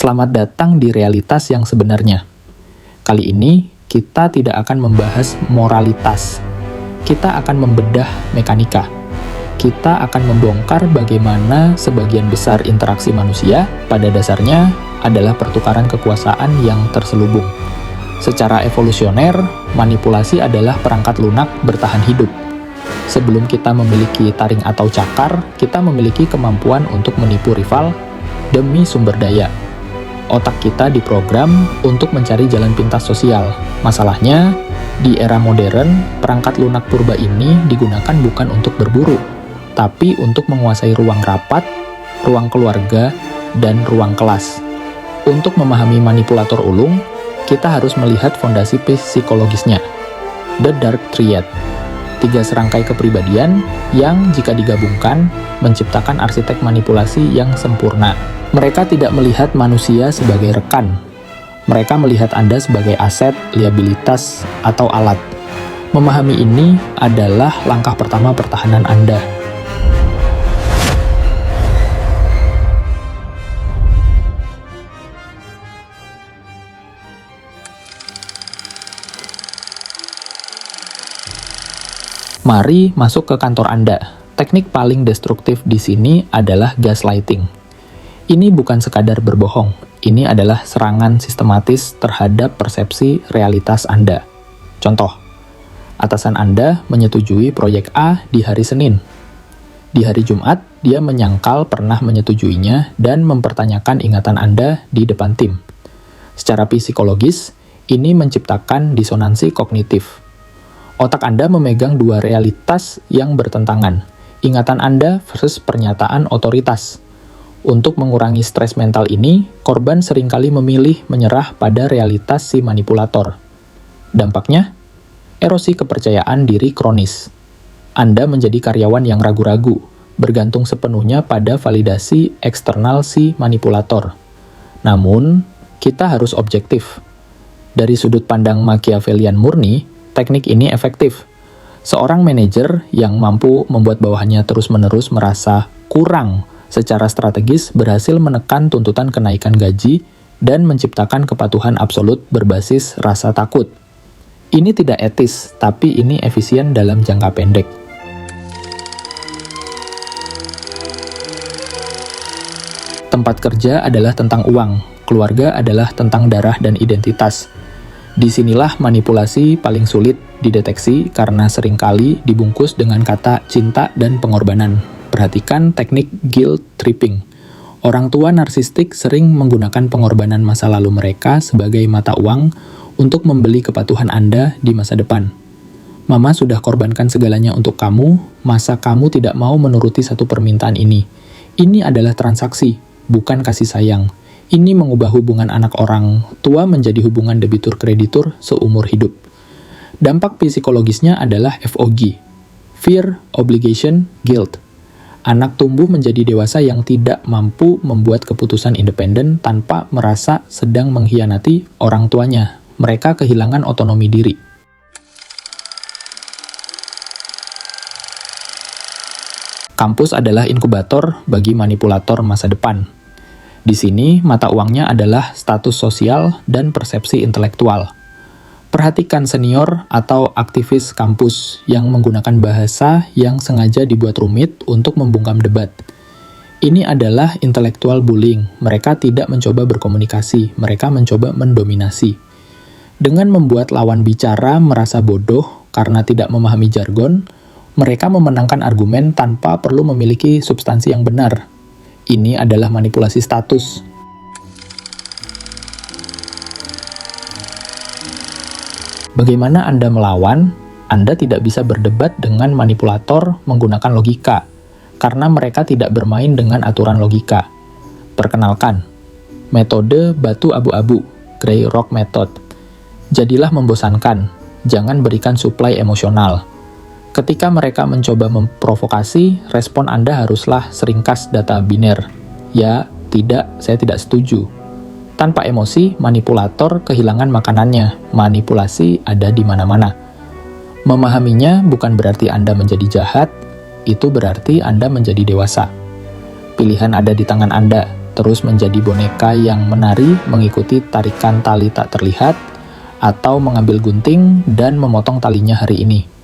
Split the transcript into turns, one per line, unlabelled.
Selamat datang di realitas yang sebenarnya. Kali ini, kita tidak akan membahas moralitas. Kita akan membedah mekanika. Kita akan membongkar bagaimana sebagian besar interaksi manusia pada dasarnya adalah pertukaran kekuasaan yang terselubung. Secara evolusioner, manipulasi adalah perangkat lunak bertahan hidup. Sebelum kita memiliki taring atau cakar, kita memiliki kemampuan untuk menipu rival demi sumber daya. Otak kita diprogram untuk mencari jalan pintas sosial. Masalahnya, di era modern, perangkat lunak purba ini digunakan bukan untuk berburu, tapi untuk menguasai ruang rapat, ruang keluarga, dan ruang kelas. Untuk memahami manipulator ulung, kita harus melihat fondasi psikologisnya. The Dark Triad. 3 serangkai kepribadian yang jika digabungkan, menciptakan arsitek manipulasi yang sempurna. Mereka tidak melihat manusia sebagai rekan. Mereka melihat Anda sebagai aset, liabilitas, atau alat. Memahami ini adalah langkah pertama pertahanan Anda. Mari masuk ke kantor Anda. Teknik paling destruktif di sini adalah gaslighting. Ini bukan sekadar berbohong, ini adalah serangan sistematis terhadap persepsi realitas Anda. Contoh, atasan Anda menyetujui proyek A di hari Senin. Di hari Jumat, dia menyangkal pernah menyetujuinya dan mempertanyakan ingatan Anda di depan tim. Secara psikologis, ini menciptakan disonansi kognitif. Otak Anda memegang 2 realitas yang bertentangan, ingatan Anda versus pernyataan otoritas. Untuk mengurangi stres mental ini, korban seringkali memilih menyerah pada realitas si manipulator. Dampaknya, erosi kepercayaan diri kronis. Anda menjadi karyawan yang ragu-ragu, bergantung sepenuhnya pada validasi eksternal si manipulator. Namun, kita harus objektif. Dari sudut pandang Machiavellian murni, teknik ini efektif. Seorang manajer yang mampu membuat bawahannya terus-menerus merasa kurang secara strategis berhasil menekan tuntutan kenaikan gaji dan menciptakan kepatuhan absolut berbasis rasa takut. Ini tidak etis, tapi ini efisien dalam jangka pendek. Tempat kerja adalah tentang uang, keluarga adalah tentang darah dan identitas. Disinilah manipulasi paling sulit dideteksi karena seringkali dibungkus dengan kata cinta dan pengorbanan. Perhatikan teknik guilt tripping. Orang tua narsistik sering menggunakan pengorbanan masa lalu mereka sebagai mata uang untuk membeli kepatuhan Anda di masa depan. Mama sudah korbankan segalanya untuk kamu, masa kamu tidak mau menuruti satu permintaan ini? Ini adalah transaksi, bukan kasih sayang. Ini mengubah hubungan anak orang tua menjadi hubungan debitur-kreditur seumur hidup. Dampak psikologisnya adalah FOG, Fear, Obligation, Guilt. Anak tumbuh menjadi dewasa yang tidak mampu membuat keputusan independen tanpa merasa sedang mengkhianati orang tuanya. Mereka kehilangan otonomi diri. Kampus adalah inkubator bagi manipulator masa depan. Di sini, mata uangnya adalah status sosial dan persepsi intelektual. Perhatikan senior atau aktivis kampus yang menggunakan bahasa yang sengaja dibuat rumit untuk membungkam debat. Ini adalah intellectual bullying. Mereka tidak mencoba berkomunikasi, mereka mencoba mendominasi. Dengan membuat lawan bicara merasa bodoh karena tidak memahami jargon, mereka memenangkan argumen tanpa perlu memiliki substansi yang benar. Ini adalah manipulasi status. Bagaimana Anda melawan? Anda tidak bisa berdebat dengan manipulator menggunakan logika, karena mereka tidak bermain dengan aturan logika. Perkenalkan, metode batu abu-abu, Grey Rock Method. Jadilah membosankan, jangan berikan suplai emosional. Ketika mereka mencoba memprovokasi, respon Anda haruslah seringkas data biner. Ya, tidak, saya tidak setuju. Tanpa emosi, manipulator kehilangan makanannya. Manipulasi ada di mana-mana. Memahaminya bukan berarti Anda menjadi jahat, itu berarti Anda menjadi dewasa. Pilihan ada di tangan Anda, terus menjadi boneka yang menari mengikuti tarikan tali tak terlihat, atau mengambil gunting dan memotong talinya hari ini.